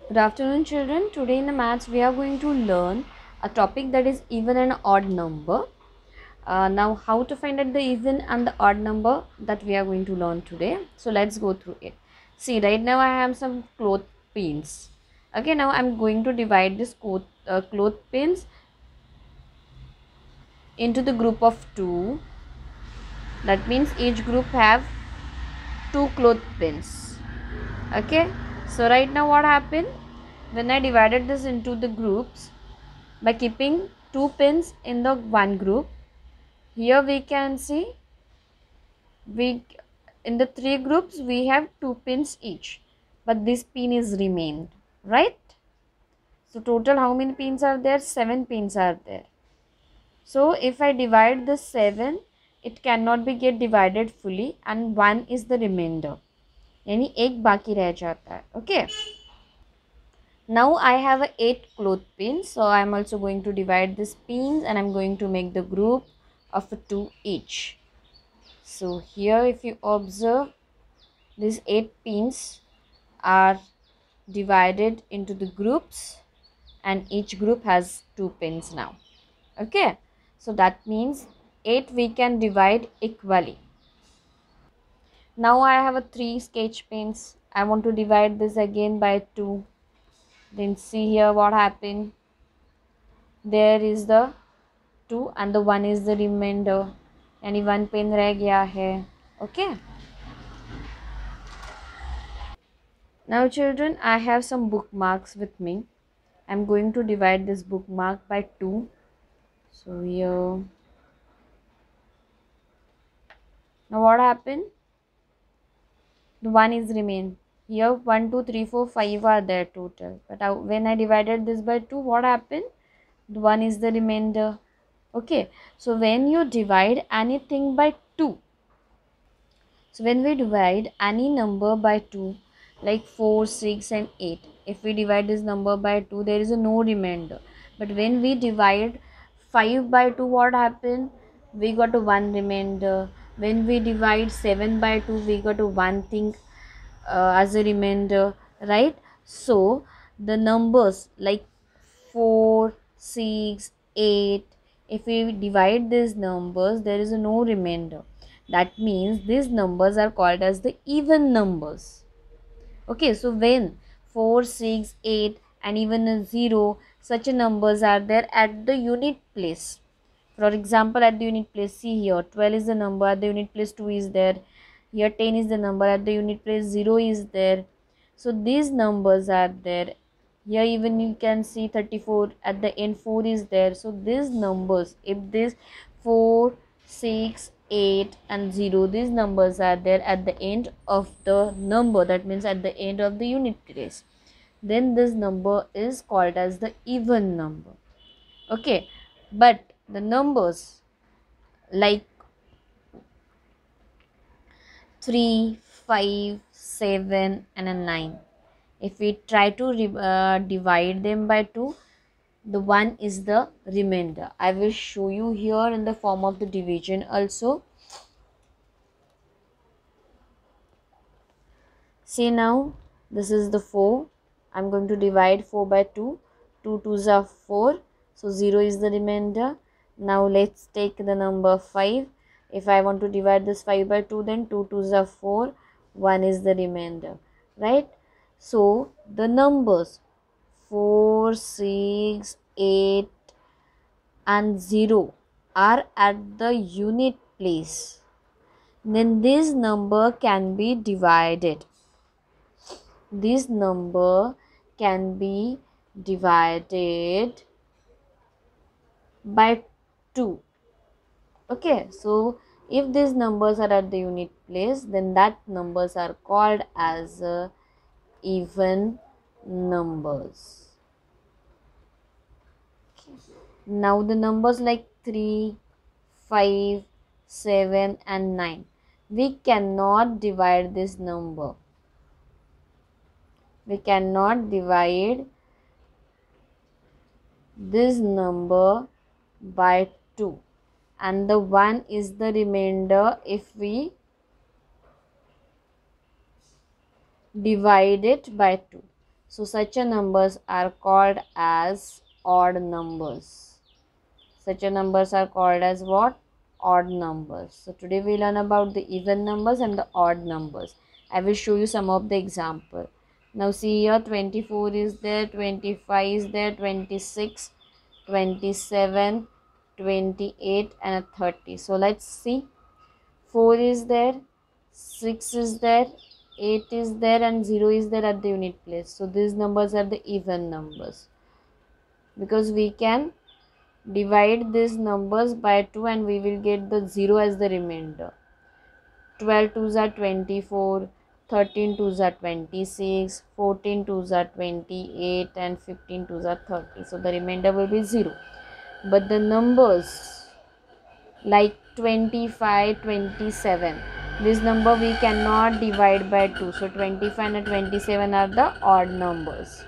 Good afternoon, children. Today in the maths, we are going to learn a topic that is even and odd number. Now, how to find out the even and the odd number that we are going to learn today. So, let's go through it. See, right now I have some cloth pins. Okay, now I'm going to divide this cloth pins into the group of two. That means each group have two cloth pins. Okay, so right now what happened? When I divided this into the groups, by keeping two pins in the one group, here we can see we in the three groups we have two pins each, but this pin is remained, right? So total how many pins are there? 7 pins are there. So if I divide the 7, it cannot be get divided fully and 1 is the remainder, यानी एक बाकी रह जाता है. Okay, now I have a 8 cloth pins, so I am also going to divide these pins and I am going to make the group of 2 each. So here if you observe, these 8 pins are divided into the groups and each group has 2 pins now. Okay, so that means 8 we can divide equally. Now I have a 3 sketch pins. I want to divide this again by 2. Then see here what happened. There is the 2 and the 1 is the remainder, यानी 1 pen रह गया है. Okay, now children, I have some bookmarks with me. I'm going to divide this bookmark by 2. So here, now what happened? The 1 is remain. Here 1 2 3 4 5 are there total, but when I divided this by 2, what happened? The 1 is the remainder. Okay, so when you divide anything by 2, so when we divide any number by 2, like 4, 6 and 8, if we divide this number by 2, there is a no remainder. But when we divide 5 by 2, what happened? We got a 1 remainder. When we divide 7 by 2, we got a 1 thing as a remainder, right? So the numbers like 4, 6, 8, if we divide these numbers, there is no remainder. That means these numbers are called as the even numbers. Okay, so when 4, 6, 8 and even a 0, such numbers are there at the unit place. For example, at the unit place, see here 12 is the number, at the unit place 2 is there. Here 10 is the number, at the unit place 0 is there. So these numbers are there. Here even you can see 34, at the end 4 is there. So these numbers, if this 4, 6, 8 and 0, these numbers are there at the end of the number, that means at the end of the unit place, then this number is called as the even number. Okay, but the numbers like 3, 5, 7 and a 9, if we try to divide them by 2, the 1 is the remainder. I will show you here in the form of the division also. See now, this is the 4. I am going to divide 4 by 2. 2 2s are 4. So 0 is the remainder. Now let's take the number 5. If I want to divide this 5 by 2, then 2 2s are 4. 1 is the remainder. Right? So the numbers 4, 6, 8 and 0 are at the unit place. Then this number can be divided. This number can be divided by 2. Okay, so if these numbers are at the unit place, then that numbers are called as even numbers. Okay. Now the numbers like 3, 5, 7 and 9, we cannot divide this number. We cannot divide this number by 2, and the 1 is the remainder if we divide it by 2. So such a numbers are called as odd numbers. Such a numbers are called as what? Odd numbers. So today we learn about the even numbers and the odd numbers. I will show you some of the example. Now see here, 24 is there, 25 is there, 26, 27, 28 and a 30. So let's see. 4 is there, 6 is there, 8 is there and 0 is there at the unit place. So these numbers are the even numbers, because we can divide these numbers by 2 and we will get the 0 as the remainder. 12 2s are 24, 13 2s are 26, 14 2s are 28 and 15 2s are 30. So the remainder will be 0. But the numbers like 25, 27, this number we cannot divide by 2. So 25 and 27 are the odd numbers.